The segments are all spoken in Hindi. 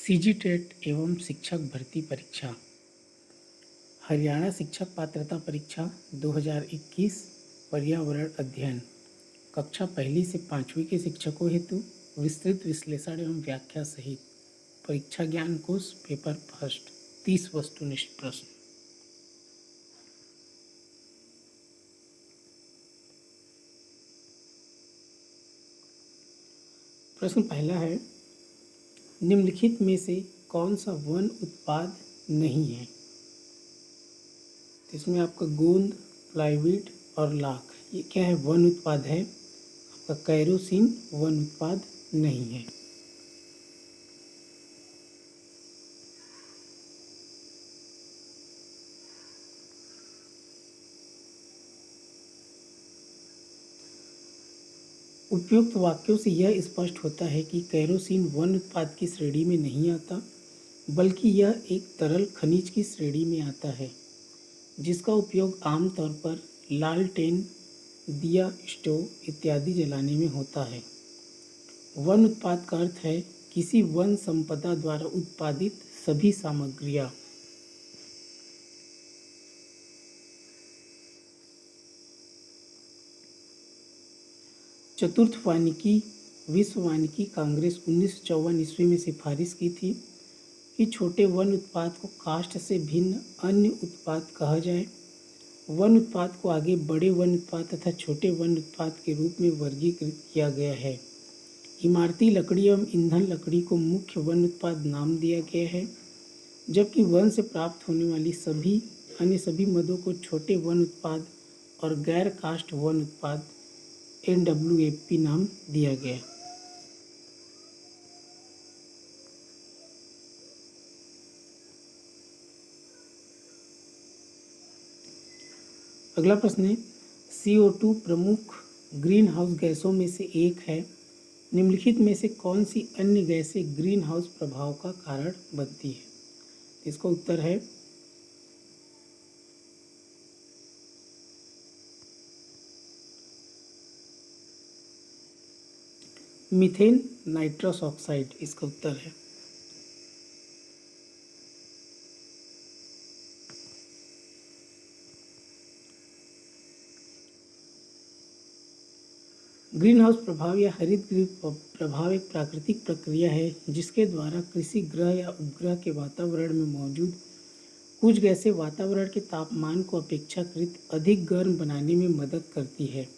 सीजी टेट एवं शिक्षक भर्ती परीक्षा हरियाणा शिक्षक पात्रता परीक्षा 2021 पर्यावरण अध्ययन कक्षा पहली से पाँचवीं के शिक्षकों हेतु विस्तृत विश्लेषण एवं व्याख्या सहित परीक्षा ज्ञान कोश पेपर फर्स्ट 30 वस्तुनिष्ठ प्रश्न। प्रश्न पहला है, निम्नलिखित में से कौन सा वन उत्पाद नहीं है? इसमें आपका गोंद, प्लाईवुड और लाख ये क्या है? वन उत्पाद है। आपका केरोसिन वन उत्पाद नहीं है। उपयुक्त वाक्यों से यह स्पष्ट होता है कि केरोसिन वन उत्पाद की श्रेणी में नहीं आता, बल्कि यह एक तरल खनिज की श्रेणी में आता है, जिसका उपयोग आमतौर पर लालटेन, दिया, स्टोव इत्यादि जलाने में होता है। वन उत्पाद का अर्थ है किसी वन संपदा द्वारा उत्पादित सभी सामग्रियां। चतुर्थ वानिकी विश्व वानिकी कांग्रेस 1954 ईस्वी में सिफारिश की थी कि छोटे वन उत्पाद को काष्ठ से भिन्न अन्य उत्पाद कहा जाए। वन उत्पाद को आगे बड़े वन उत्पाद तथा छोटे वन उत्पाद के रूप में वर्गीकृत किया गया है। इमारती लकड़ी एवं ईंधन लकड़ी को मुख्य वन उत्पाद नाम दिया गया है, जबकि वन से प्राप्त होने वाली सभी मदों को छोटे वन उत्पाद और गैर काष्ठ वन उत्पाद NWFP नाम दिया गया। अगला प्रश्न है, CO2 प्रमुख ग्रीन हाउस गैसों में से एक है। निम्नलिखित में से कौन सी अन्य गैसें ग्रीन हाउस प्रभाव का कारण बनती है? इसका उत्तर है मीथेन नाइट्रस ऑक्साइड। इसका उत्तर है। ग्रीन हाउस प्रभाव या हरित गृह प्रभाव एक प्राकृतिक प्रक्रिया है जिसके द्वारा किसी ग्रह या उपग्रह के वातावरण में मौजूद कुछ गैसें वातावरण के तापमान को अपेक्षाकृत अधिक गर्म बनाने में मदद करती है।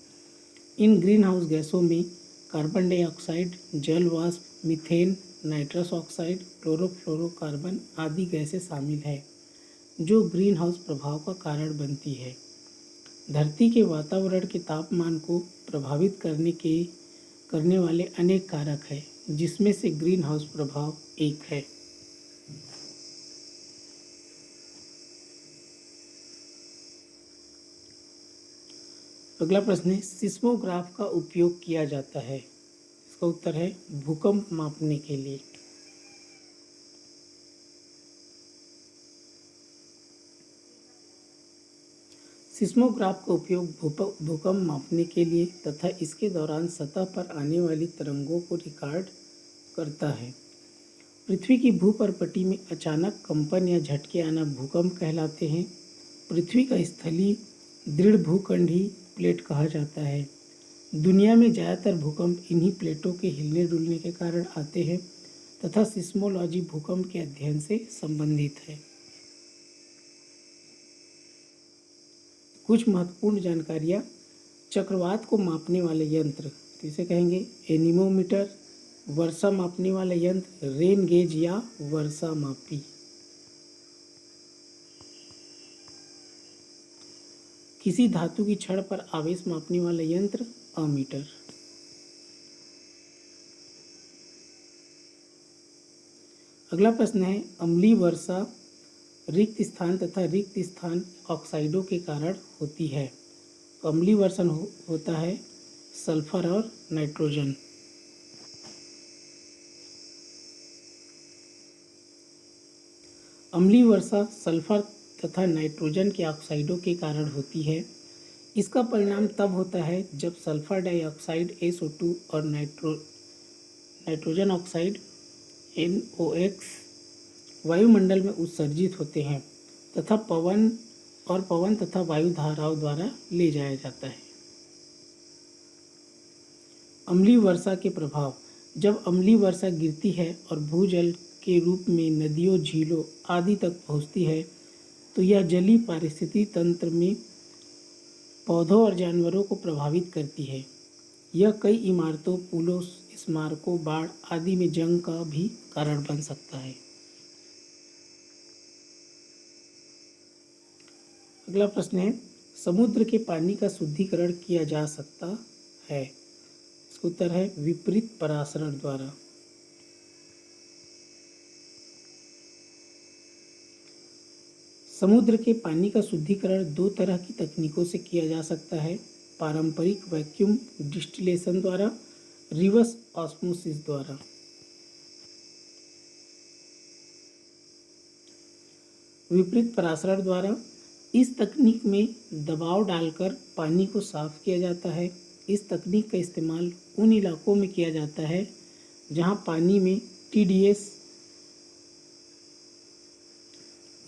इन ग्रीन हाउस गैसों में कार्बन डाइऑक्साइड, जल वाष्प, मीथेन, नाइट्रस ऑक्साइड, क्लोरोफ्लोरोकार्बन आदि गैसें शामिल हैं, जो ग्रीन हाउस प्रभाव का कारण बनती है। धरती के वातावरण के तापमान को प्रभावित करने वाले अनेक कारक हैं, जिसमें से ग्रीन हाउस प्रभाव एक है। अगला प्रश्न है, सिस्मोग्राफ का उपयोग किया जाता है। इसका उत्तर है भूकंप मापने के लिए। सिस्मोग्राफ का उपयोग भूकंप मापने के लिए तथा इसके दौरान सतह पर आने वाली तरंगों को रिकॉर्ड करता है। पृथ्वी की भूपर्पटी में अचानक कंपन या झटके आना भूकंप कहलाते हैं। पृथ्वी का स्थलीय दृढ़ भूखंडी प्लेट कहा जाता है। दुनिया में ज़्यादातर भूकंप इन्हीं प्लेटों के हिलने डुलने के कारण आते हैं तथा सिस्मोलॉजी भूकंप के अध्ययन से संबंधित है। कुछ महत्वपूर्ण जानकारियाँ, चक्रवात को मापने वाले यंत्र तो इसे कहेंगे एनीमोमीटर, वर्षा मापने वाला यंत्र रेन गेज या वर्षा मापी। किसी धातु की छड़ पर आवेश मापने वाला यंत्र अमीटर। अगला प्रश्न है, अम्लीय वर्षा रिक्त स्थान तथा रिक्त स्थान ऑक्साइडों के कारण होती है। अम्लीय वर्षा होता है सल्फर और नाइट्रोजन। अम्लीय वर्षा सल्फर तथा नाइट्रोजन के ऑक्साइडों के कारण होती है। इसका परिणाम तब होता है जब सल्फर डाइऑक्साइड SO2 और नाइट्रोजन ऑक्साइड NOx वायुमंडल में उत्सर्जित होते हैं तथा पवन तथा वायु धाराओं द्वारा ले जाया जाता है। अम्लीय वर्षा के प्रभाव। जब अम्लीय वर्षा गिरती है और भूजल के रूप में नदियों, झीलों आदि तक पहुंचती है तो यह जलीय पारिस्थितिकी तंत्र में पौधों और जानवरों को प्रभावित करती है। यह कई इमारतों, पुलों, स्मारकों, बाढ़ आदि में जंग का भी कारण बन सकता है। अगला प्रश्न है, समुद्र के पानी का शुद्धिकरण किया जा सकता है? इसका उत्तर है विपरीत परासरण द्वारा। समुद्र के पानी का शुद्धिकरण दो तरह की तकनीकों से किया जा सकता है, पारंपरिक वैक्यूम डिस्टिलेशन द्वारा, रिवर्स ऑस्मोसिस द्वारा। विपरीत परासरण द्वारा इस तकनीक में दबाव डालकर पानी को साफ किया जाता है। इस तकनीक का इस्तेमाल उन इलाकों में किया जाता है जहां पानी में TDS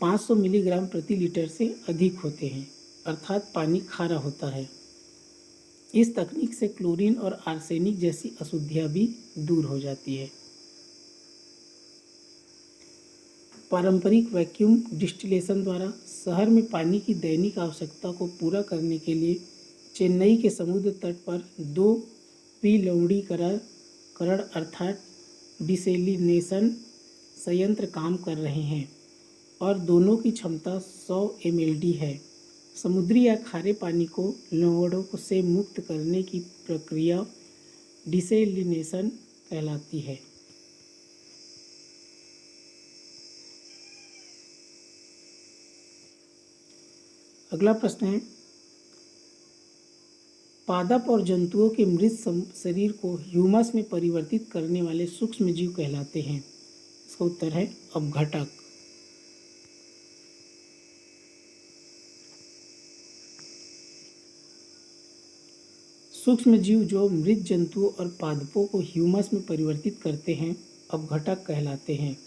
500 मिलीग्राम प्रति लीटर से अधिक होते हैं, अर्थात पानी खारा होता है। इस तकनीक से क्लोरीन और आर्सेनिक जैसी अशुद्धियां भी दूर हो जाती है। पारंपरिक वैक्यूम डिस्टिलेशन द्वारा शहर में पानी की दैनिक आवश्यकता को पूरा करने के लिए चेन्नई के समुद्र तट पर 2 लवणीकरण अर्थात डिसेलिनेशन संयंत्र काम कर रहे हैं और दोनों की क्षमता 100 mld है। समुद्री या खारे पानी को लवणों से मुक्त करने की प्रक्रिया डिसेलिनेशन कहलाती है। अगला प्रश्न है, पादप और जंतुओं के मृत शरीर को ह्यूमस में परिवर्तित करने वाले सूक्ष्म जीव कहलाते हैं। इसका उत्तर है अपघटक। सूक्ष्म जीव जो मृत जंतुओं और पादपों को ह्यूमस में परिवर्तित करते हैं अपघटक कहलाते हैं।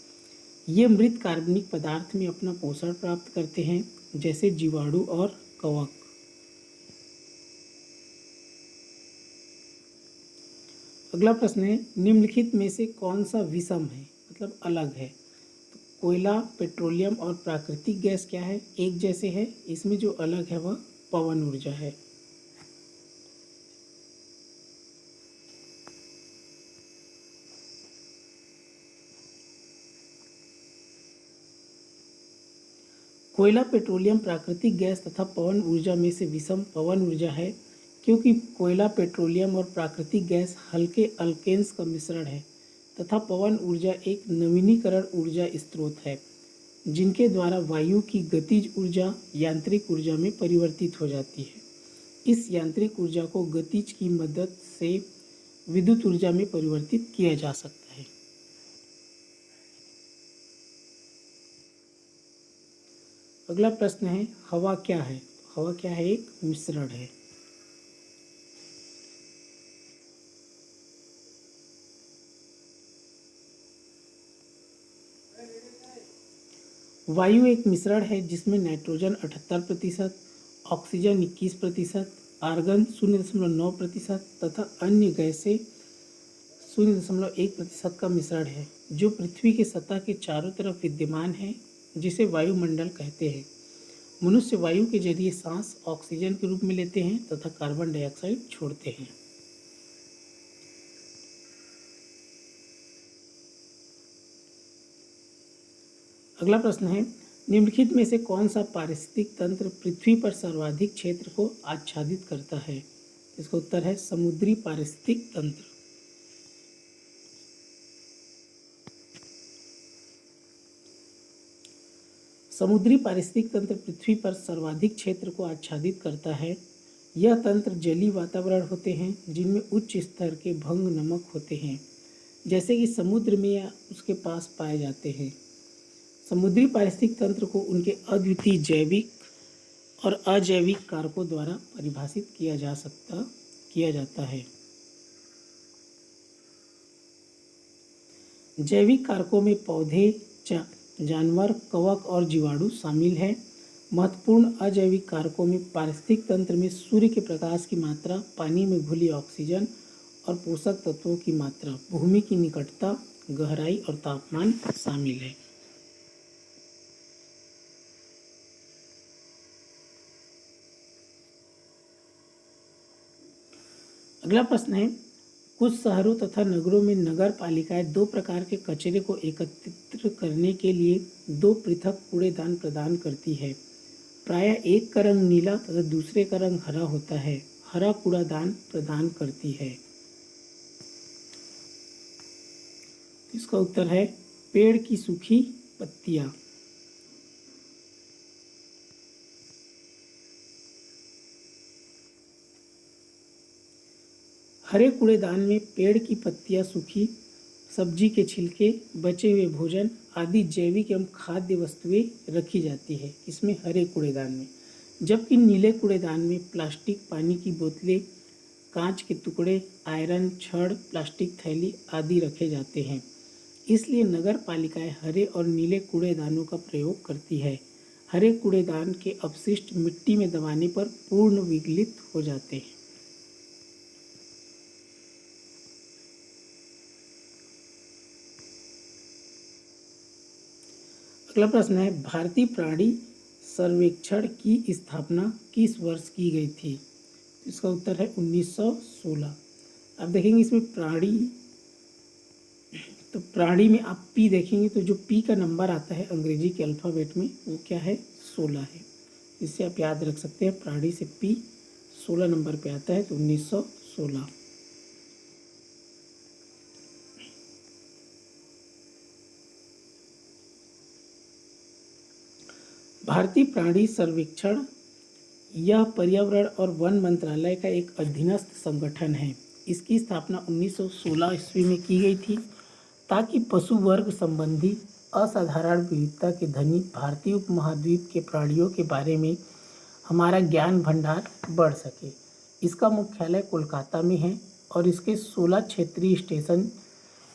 ये मृत कार्बनिक पदार्थ में अपना पोषण प्राप्त करते हैं, जैसे जीवाणु और कवक। अगला प्रश्न है, निम्नलिखित में से कौन सा विषम है, मतलब अलग है? तो कोयला, पेट्रोलियम और प्राकृतिक गैस क्या है? एक जैसे है। इसमें जो अलग है वह पवन ऊर्जा है। कोयला, पेट्रोलियम, प्राकृतिक गैस तथा पवन ऊर्जा में से विषम पवन ऊर्जा है, क्योंकि कोयला, पेट्रोलियम और प्राकृतिक गैस हल्के अल्केन्स का मिश्रण है तथा पवन ऊर्जा एक नवीनीकरण ऊर्जा स्रोत है, जिनके द्वारा वायु की गतिज ऊर्जा यांत्रिक ऊर्जा में परिवर्तित हो जाती है। इस यांत्रिक ऊर्जा को गतिज की मदद से विद्युत ऊर्जा में परिवर्तित किया जा सकता है। अगला प्रश्न है, हवा क्या है? हवा क्या है? एक मिश्रण है। वायु एक मिश्रण है जिसमें नाइट्रोजन 78%, ऑक्सीजन 21%, आर्गन 0.9% तथा अन्य गैसें 0.1% का मिश्रण है, जो पृथ्वी की सतह के चारों तरफ विद्यमान है, जिसे वायुमंडल कहते हैं। मनुष्य वायु के जरिए सांस ऑक्सीजन के रूप में लेते हैं तथा कार्बन डाइऑक्साइड छोड़ते हैं। अगला प्रश्न है, निम्नलिखित में से कौन सा पारिस्थितिक तंत्र पृथ्वी पर सर्वाधिक क्षेत्र को आच्छादित करता है? इसका उत्तर है समुद्री पारिस्थितिक तंत्र। समुद्री पारिस्थितिक तंत्र पृथ्वी पर सर्वाधिक क्षेत्र को आच्छादित करता है। यह तंत्र जलीय वातावरण होते हैं जिनमें उच्च स्तर के भंग नमक होते हैं, जैसे कि समुद्र में या उसके पास पाए जाते हैं। समुद्री पारिस्थितिक तंत्र को उनके अद्वितीय जैविक और अजैविक कारकों द्वारा परिभाषित किया जाता है। जैविक कारकों में पौधे, जानवर, कवक और जीवाणु शामिल हैं। महत्वपूर्ण अजैविक कारकों में पारिस्थितिक तंत्र में सूर्य के प्रकाश की मात्रा, पानी में घुली ऑक्सीजन और पोषक तत्वों की मात्रा, भूमि की निकटता, गहराई और तापमान शामिल है। अगला प्रश्न है, कुछ शहरों तथा नगरों में नगर पालिकाएं दो प्रकार के कचरे को एकत्रित करने के लिए दो पृथक कूड़ेदान प्रदान करती है। प्रायः एक का रंग नीला तथा दूसरे का रंग हरा होता है। हरा कूड़ादान प्रदान करती है। इसका उत्तर है पेड़ की सूखी पत्तियां। हरे कूड़ेदान में पेड़ की पत्तियां, सूखी सब्जी के छिलके, बचे हुए भोजन आदि जैविक एवं खाद्य वस्तुएं रखी जाती है, इसमें हरे कूड़ेदान में। जबकि नीले कूड़ेदान में प्लास्टिक, पानी की बोतलें, कांच के टुकड़े, आयरन, छड़, प्लास्टिक थैली आदि रखे जाते हैं। इसलिए नगर पालिकाएं हरे और नीले कूड़ेदानों का प्रयोग करती है। हरे कूड़ेदान के अपशिष्ट मिट्टी में दबाने पर पूर्ण विगलित हो जाते हैं। अगला प्रश्न है, भारतीय प्राणी सर्वेक्षण की स्थापना किस वर्ष की गई थी? इसका उत्तर है 1916। अब देखेंगे इसमें प्राणी, तो प्राणी में आप पी देखेंगे तो जो पी का नंबर आता है अंग्रेजी के अल्फ़ाबेट में वो क्या है? 16 है। इससे आप याद रख सकते हैं, प्राणी से पी 16 नंबर पे आता है, तो 1916। भारतीय प्राणी सर्वेक्षण यह पर्यावरण और वन मंत्रालय का एक अधीनस्थ संगठन है। इसकी स्थापना 1916 ईस्वी में की गई थी ताकि पशु वर्ग संबंधी असाधारण विविधता के धनी भारतीय उपमहाद्वीप के प्राणियों के बारे में हमारा ज्ञान भंडार बढ़ सके। इसका मुख्यालय कोलकाता में है और इसके 16 क्षेत्रीय स्टेशन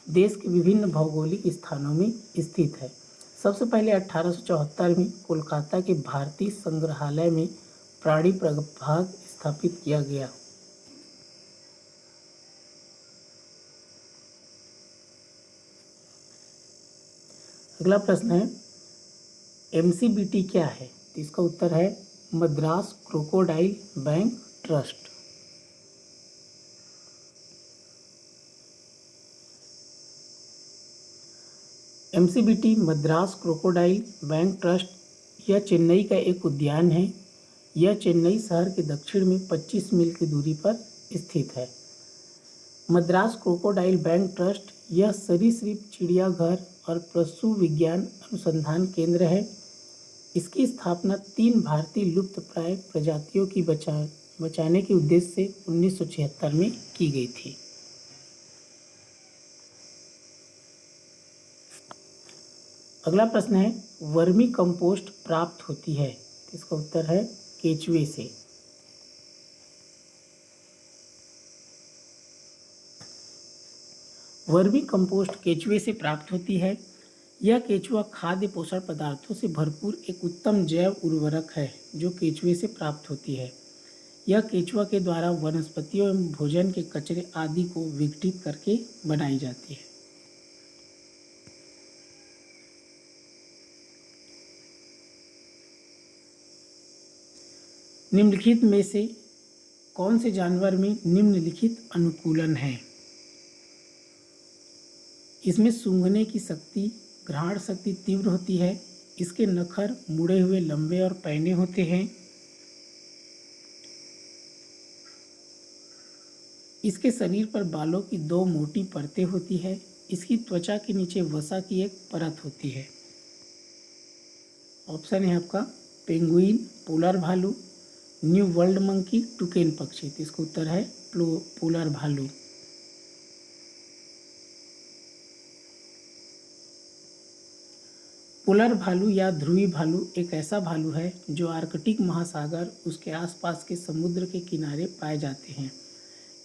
देश के विभिन्न भौगोलिक स्थानों में स्थित है। सबसे पहले 1874 में कोलकाता के भारतीय संग्रहालय में प्राणी प्रभाग स्थापित किया गया। अगला प्रश्न है, एमसीबीटी क्या है? तो इसका उत्तर है Madras crocodile bank trust. MCBT Madras crocodile bank trust यह चेन्नई का एक उद्यान है। यह चेन्नई शहर के दक्षिण में 25 मील की दूरी पर स्थित है। मद्रास क्रोकोडाइल बैंक ट्रस्ट यह सरीसृप चिड़ियाघर और पशु विज्ञान अनुसंधान केंद्र है। इसकी स्थापना 3 भारतीय लुप्तप्राय प्रजातियों की बचाने के उद्देश्य से 1976 में की गई थी। अगला प्रश्न है, वर्मी कंपोस्ट प्राप्त होती है? इसका उत्तर है केचुए से। वर्मी कंपोस्ट केचुए से प्राप्त होती है। यह केचुआ खाद्य पोषण पदार्थों से भरपूर एक उत्तम जैव उर्वरक है जो केचुए से प्राप्त होती है। यह केचुआ के द्वारा वनस्पतियों एवं भोजन के कचरे आदि को विघटित करके बनाई जाती है। निम्नलिखित में से कौन से जानवर में निम्नलिखित अनुकूलन है? इसमें सूंघने की शक्ति, घ्राण शक्ति तीव्र होती है। इसके नखर मुड़े हुए, लंबे और पैने होते हैं। इसके शरीर पर बालों की 2 मोटी परतें होती है। इसकी त्वचा के नीचे वसा की एक परत होती है। ऑप्शन है आपका पेंगुइन, पोलर भालू, न्यू वर्ल्ड मंकी, टुकेन पक्षी। तो इसका उत्तर है पोलर भालू। पोलर भालू या ध्रुवी भालू एक ऐसा भालू है जो आर्कटिक महासागर, उसके आसपास के समुद्र के किनारे पाए जाते हैं।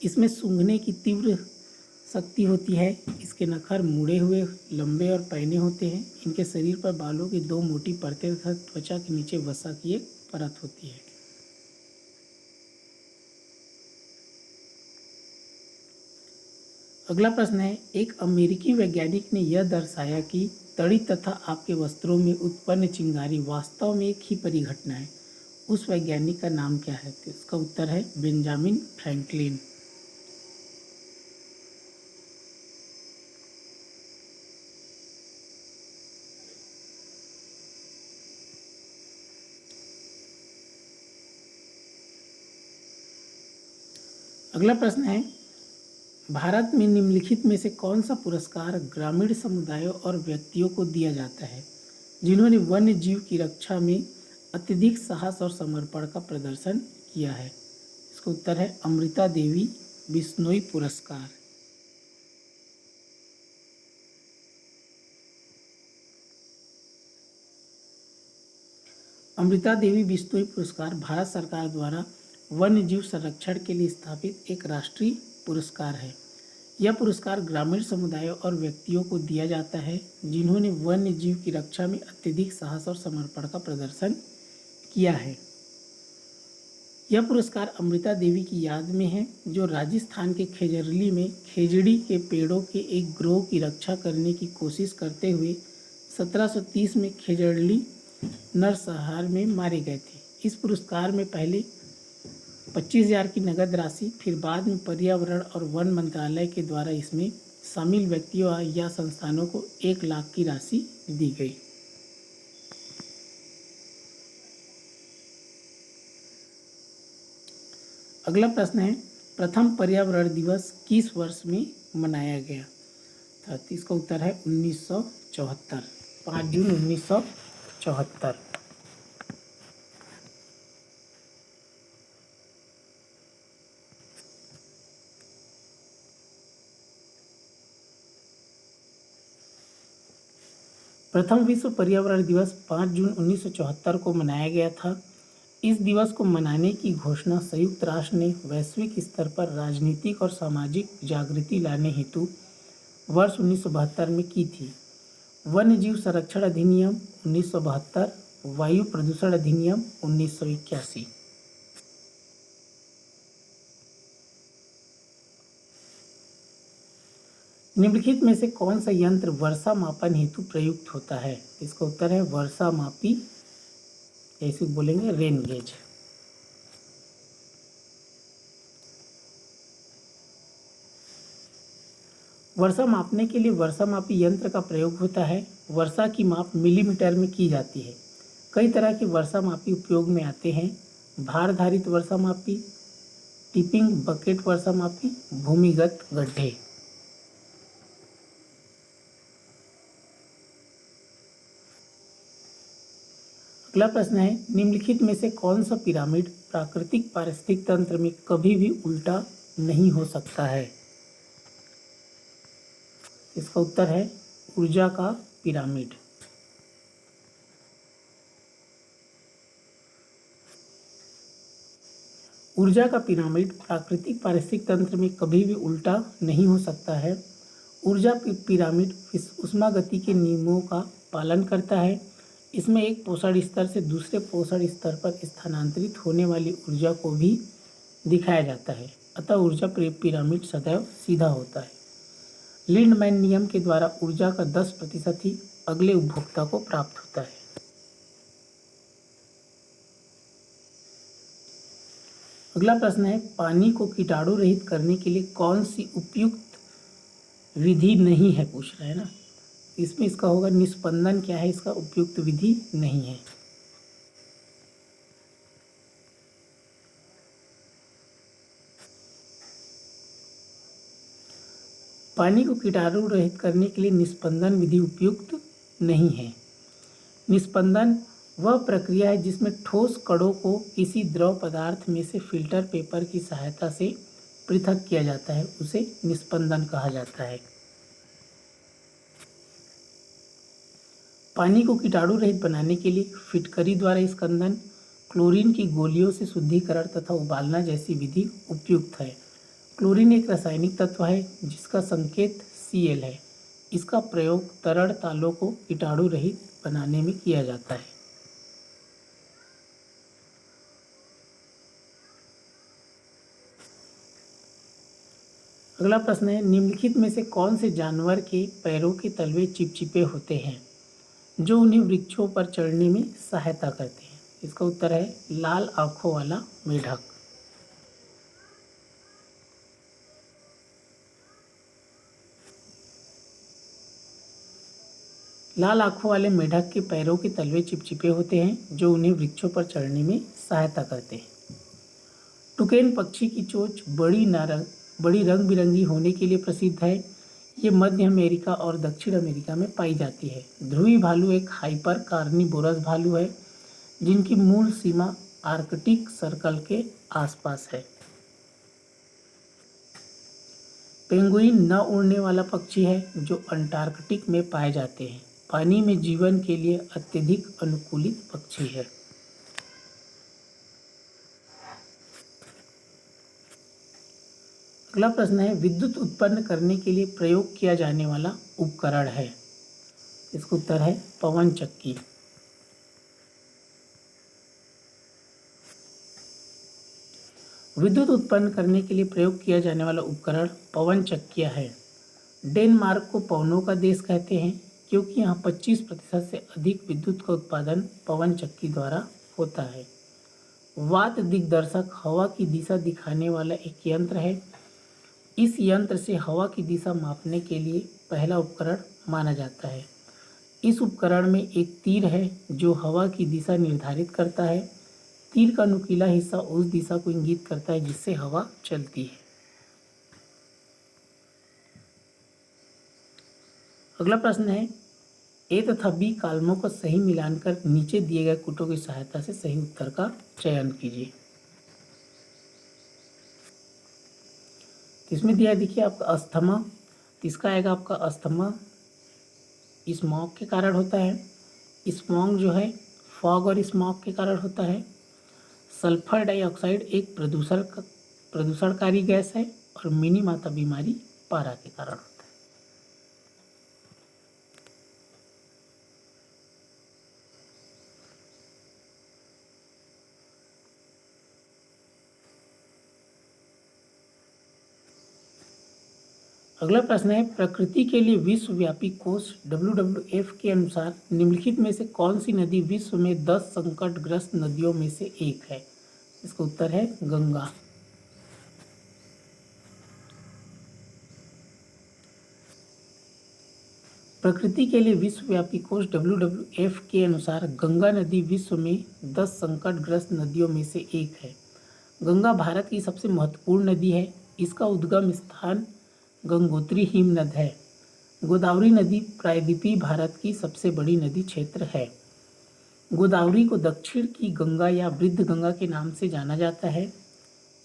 इसमें सूंघने की तीव्र शक्ति होती है। इसके नखर मुड़े हुए, लंबे और पैने होते हैं। इनके शरीर पर बालों की 2 मोटी परतें तथा त्वचा के नीचे वसा की एक परत होती है। अगला प्रश्न है, एक अमेरिकी वैज्ञानिक ने यह दर्शाया कि तड़ी तथा आपके वस्त्रों में उत्पन्न चिंगारी वास्तव में एक ही परिघटना है। उस वैज्ञानिक का नाम क्या है? तो इसका उत्तर है बेंजामिन फ्रैंकलिन। अगला प्रश्न है, भारत में निम्नलिखित में से कौन सा पुरस्कार ग्रामीण समुदायों और व्यक्तियों को दिया जाता है जिन्होंने वन्य जीव की रक्षा में अत्यधिक साहस और समर्पण का प्रदर्शन किया है? इसका उत्तर है अमृता देवी बिश्नोई पुरस्कार। अमृता देवी बिश्नोई पुरस्कार भारत सरकार द्वारा वन्य जीव संरक्षण के लिए स्थापित एक राष्ट्रीय पुरस्कार है। यह पुरस्कार ग्रामीण समुदायों और व्यक्तियों को दिया जाता है जिन्होंने वन्य जीव की रक्षा में अत्यधिक साहस और समर्पण का प्रदर्शन किया है। यह पुरस्कार अमृता देवी की याद में है, जो राजस्थान के खेजरली में खेजड़ी के पेड़ों के एक ग्रोह की रक्षा करने की कोशिश करते हुए 1730 में खेजड़ली नरसंहार में मारे गए थे। इस पुरस्कार में पहले 25,000 की नगद राशि, फिर बाद में पर्यावरण और वन मंत्रालय के द्वारा इसमें शामिल व्यक्तियों या संस्थानों को 1 लाख की राशि दी गई। अगला प्रश्न है, प्रथम पर्यावरण दिवस किस वर्ष में मनाया गया? तो इसका उत्तर है 1974, 5 जून 1974। प्रथम विश्व पर्यावरण दिवस 5 जून 1974 को मनाया गया था। इस दिवस को मनाने की घोषणा संयुक्त राष्ट्र ने वैश्विक स्तर पर राजनीतिक और सामाजिक जागृति लाने हेतु वर्ष 1972 में की थी। वन्य जीव संरक्षण अधिनियम 1972, वायु प्रदूषण अधिनियम 1981। निम्नलिखित में से कौन सा यंत्र वर्षा मापन हेतु प्रयुक्त होता है? इसका उत्तर है वर्षा मापी, ऐसे बोलेंगे रेन गेज। वर्षा मापने के लिए वर्षा मापी यंत्र का प्रयोग होता है। वर्षा की माप मिलीमीटर में की जाती है। कई तरह के वर्षा मापी उपयोग में आते हैं। भारधारित वर्षा मापी, टिपिंग बकेट वर्षा मापी, भूमिगत गड्ढे। अगला प्रश्न है, निम्नलिखित में से कौन सा पिरामिड प्राकृतिक पारिस्थितिक तंत्र में कभी भी उल्टा नहीं हो सकता है? इसका उत्तर है ऊर्जा का पिरामिड। ऊर्जा का पिरामिड प्राकृतिक पारिस्थितिक तंत्र में कभी भी उल्टा नहीं हो सकता है। ऊर्जा पिरामिड ऊष्मागति के नियमों का पालन करता है। इसमें एक पोषण स्तर से दूसरे पोषण स्तर पर स्थानांतरित होने वाली ऊर्जा को भी दिखाया जाता है। अतः ऊर्जा पिरामिड सदैव सीधा होता है। लिंडमैन नियम के द्वारा ऊर्जा का 10% ही अगले उपभोक्ता को प्राप्त होता है। अगला प्रश्न है, पानी को कीटाणु रहित करने के लिए कौन सी उपयुक्त विधि नहीं है? पूछ रहा है ना। इसमें इसका होगा निस्पंदन। क्या है इसका उपयुक्त विधि? नहीं है। पानी को कीटाणु रहित करने के लिए निस्पंदन विधि उपयुक्त नहीं है। निस्पंदन वह प्रक्रिया है जिसमें ठोस कणों को किसी द्रव पदार्थ में से फिल्टर पेपर की सहायता से पृथक किया जाता है, उसे निस्पंदन कहा जाता है। पानी को कीटाणु रहित बनाने के लिए फिटकरी द्वारा स्कंदन, क्लोरीन की गोलियों से शुद्धिकरण तथा उबालना जैसी विधि उपयुक्त है। क्लोरीन एक रासायनिक तत्व है जिसका संकेत Cl है। इसका प्रयोग तरल तालों को कीटाणु रहित बनाने में किया जाता है। अगला प्रश्न है, निम्नलिखित में से कौन से जानवर के पैरों के तलवे चिपचिपे होते हैं जो उन्हें वृक्षों पर चढ़ने में सहायता करते हैं? इसका उत्तर है लाल आंखों वाला मेढक। लाल आंखों वाले मेढक के पैरों के तलवे चिपचिपे होते हैं जो उन्हें वृक्षों पर चढ़ने में सहायता करते हैं। टुकेन पक्षी की चोंच बड़ी रंग बिरंगी होने के लिए प्रसिद्ध है। ये मध्य अमेरिका और दक्षिण अमेरिका में पाई जाती है। ध्रुवी भालू एक हाइपर कार्निवोरस भालू है जिनकी मूल सीमा आर्कटिक सर्कल के आसपास है। पेंगुइन न उड़ने वाला पक्षी है जो अंटार्कटिक में पाए जाते हैं। पानी में जीवन के लिए अत्यधिक अनुकूलित पक्षी है। अगला प्रश्न है, विद्युत उत्पन्न करने के लिए प्रयोग किया जाने वाला उपकरण है? इसका उत्तर है पवन चक्की। विद्युत उत्पन्न करने के लिए प्रयोग किया जाने वाला उपकरण पवन चक्कियाँ है। डेनमार्क को पवनों का देश कहते हैं क्योंकि यहाँ 25% से अधिक विद्युत का उत्पादन पवन चक्की द्वारा होता है। वात दिग्दर्शक हवा की दिशा दिखाने वाला एक यंत्र है। इस यंत्र से हवा की दिशा मापने के लिए पहला उपकरण माना जाता है। इस उपकरण में एक तीर है जो हवा की दिशा निर्धारित करता है। तीर का नुकीला हिस्सा उस दिशा को इंगित करता है जिससे हवा चलती है। अगला प्रश्न है, ए तथा बी कालमों का सही मिलान कर नीचे दिए गए कूटों की सहायता से सही उत्तर का चयन कीजिए। इसमें दिया है, देखिए आपका अस्थमा, तो इसका आएगा आपका अस्थमा स्मॉग के कारण होता है। स्मॉग जो है फॉग और स्मॉग के कारण होता है। सल्फर डाइऑक्साइड एक प्रदूषणकारी गैस है और मिनी माता बीमारी पारा के कारण होता है। अगला प्रश्न है, प्रकृति के लिए विश्वव्यापी कोष WWF के अनुसार निम्नलिखित में से कौन सी नदी विश्व में 10 संकटग्रस्त नदियों में से एक है? इसका उत्तर है गंगा। प्रकृति के लिए विश्वव्यापी कोष WWF के अनुसार गंगा नदी विश्व में 10 संकटग्रस्त नदियों में से एक है। गंगा भारत की सबसे महत्वपूर्ण नदी है। इसका उद्गम स्थान गंगोत्री हिमनद है। गोदावरी नदी प्रायद्वीपीय भारत की सबसे बड़ी नदी क्षेत्र है। गोदावरी को दक्षिण की गंगा या वृद्ध गंगा के नाम से जाना जाता है।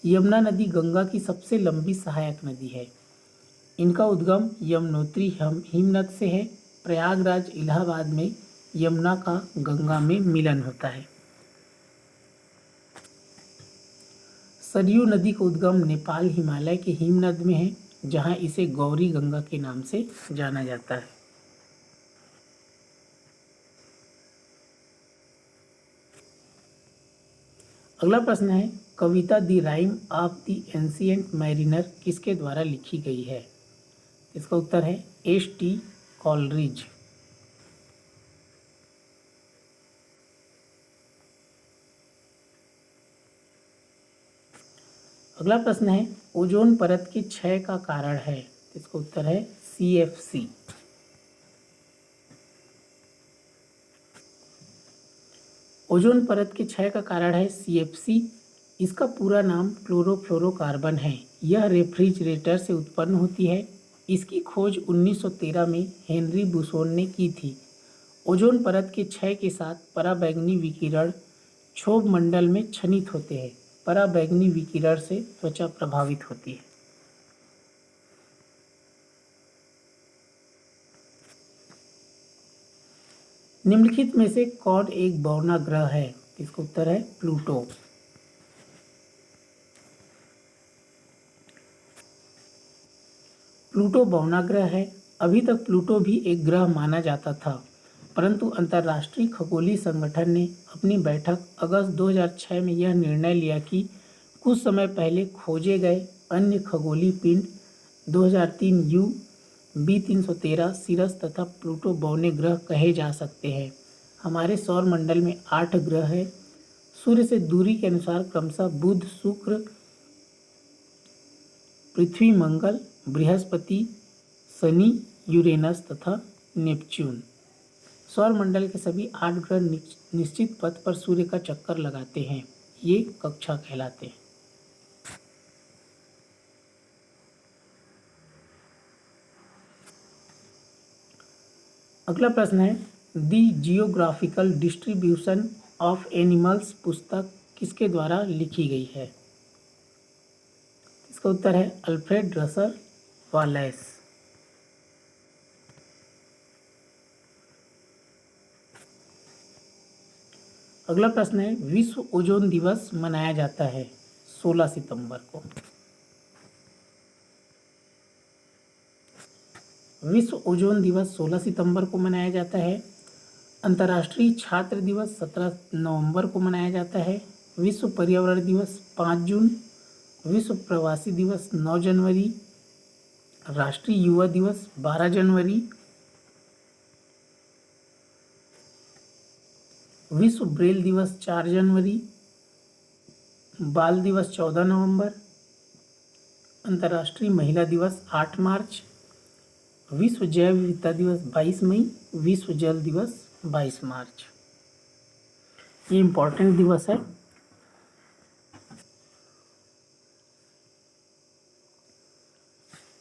यमुना नदी गंगा की सबसे लंबी सहायक नदी है। इनका उद्गम यमुनोत्री हिमनद से है। प्रयागराज इलाहाबाद में यमुना का गंगा में मिलन होता है। सरयू नदी का उद्गम नेपाल हिमालय के हिमनद में है जहां इसे गौरी गंगा के नाम से जाना जाता है। अगला प्रश्न है, कविता the rime of the ancient mariner किसके द्वारा लिखी गई है? इसका उत्तर है S.T. कॉलरिज। अगला प्रश्न है, ओजोन परत के क्षय का कारण है? इसका उत्तर है CFC। ओजोन परत के क्षय का कारण है CFC। इसका पूरा नाम क्लोरोफ्लोरोकार्बन है। यह रेफ्रिजरेटर से उत्पन्न होती है। इसकी खोज 1913 में हेनरी बुसोन ने की थी। ओजोन परत के क्षय के साथ पराबैंगनी विकिरण क्षोभ मंडल में क्षनित होते हैं। पराबैंगनी विकिरण से त्वचा प्रभावित होती है। निम्नलिखित में से कौन एक बौना ग्रह है? इसका उत्तर है प्लूटो। प्लूटो भवनाग्रह है। अभी तक प्लूटो भी एक ग्रह माना जाता था, परंतु अंतर्राष्ट्रीय खगोलीय संगठन ने अपनी बैठक अगस्त 2006 में यह निर्णय लिया कि कुछ समय पहले खोजे गए अन्य खगोलीय पिंड 2003 यू B313 सिरस तथा प्लूटो बौने ग्रह कहे जा सकते हैं। हमारे सौर मंडल में 8 ग्रह हैं। सूर्य से दूरी के अनुसार क्रमशः बुध, शुक्र, पृथ्वी, मंगल, बृहस्पति, शनि, यूरेनस तथा नेपच्यून। सौर मंडल के सभी 8 ग्रह निश्चित पथ पर सूर्य का चक्कर लगाते हैं। ये कक्षा कहलाते हैं। अगला प्रश्न है, दी जियोग्राफिकल डिस्ट्रीब्यूशन ऑफ एनिमल्स पुस्तक किसके द्वारा लिखी गई है? इसका उत्तर है अल्फ्रेड रसल वालेस। अगला प्रश्न है, विश्व ओजोन दिवस मनाया जाता है 16 सितंबर को। विश्व ओजोन दिवस 16 सितंबर को मनाया जाता है। अंतर्राष्ट्रीय छात्र दिवस 17 नवंबर को मनाया जाता है। विश्व पर्यावरण दिवस 5 जून, विश्व प्रवासी दिवस 9 जनवरी, राष्ट्रीय युवा दिवस 12 जनवरी, विश्व ब्रेल दिवस 4 जनवरी, बाल दिवस 14 नवंबर, अंतर्राष्ट्रीय महिला दिवस 8 मार्च, विश्व जैव विविधता दिवस 22 मई, विश्व जल दिवस 22 मार्च। ये इम्पोर्टेंट दिवस है।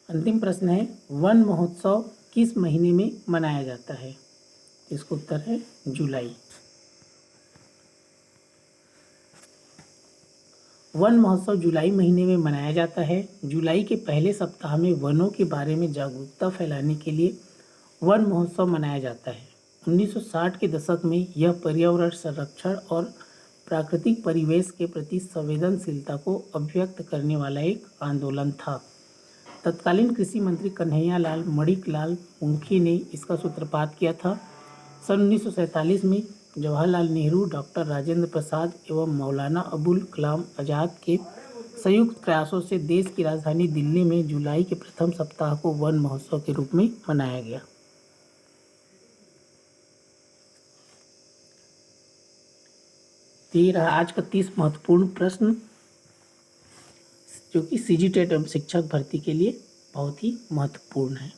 अंतिम प्रश्न है, वन महोत्सव किस महीने में मनाया जाता है? इसका उत्तर है जुलाई। वन महोत्सव जुलाई महीने में मनाया जाता है। जुलाई के पहले सप्ताह में वनों के बारे में जागरूकता फैलाने के लिए वन महोत्सव मनाया जाता है। 1960 के दशक में यह पर्यावरण संरक्षण और प्राकृतिक परिवेश के प्रति संवेदनशीलता को अभिव्यक्त करने वाला एक आंदोलन था। तत्कालीन कृषि मंत्री कन्हैया लाल मणिकलाल मुंखी ने इसका सूत्रपात किया था। सन 1947 में जवाहरलाल नेहरू, डॉक्टर राजेंद्र प्रसाद एवं मौलाना अबुल कलाम आज़ाद के संयुक्त प्रयासों से देश की राजधानी दिल्ली में जुलाई के प्रथम सप्ताह को वन महोत्सव के रूप में मनाया गया। ये रहा आज का 30 महत्वपूर्ण प्रश्न, जो कि सीजीटेट एवं शिक्षक भर्ती के लिए बहुत ही महत्वपूर्ण है।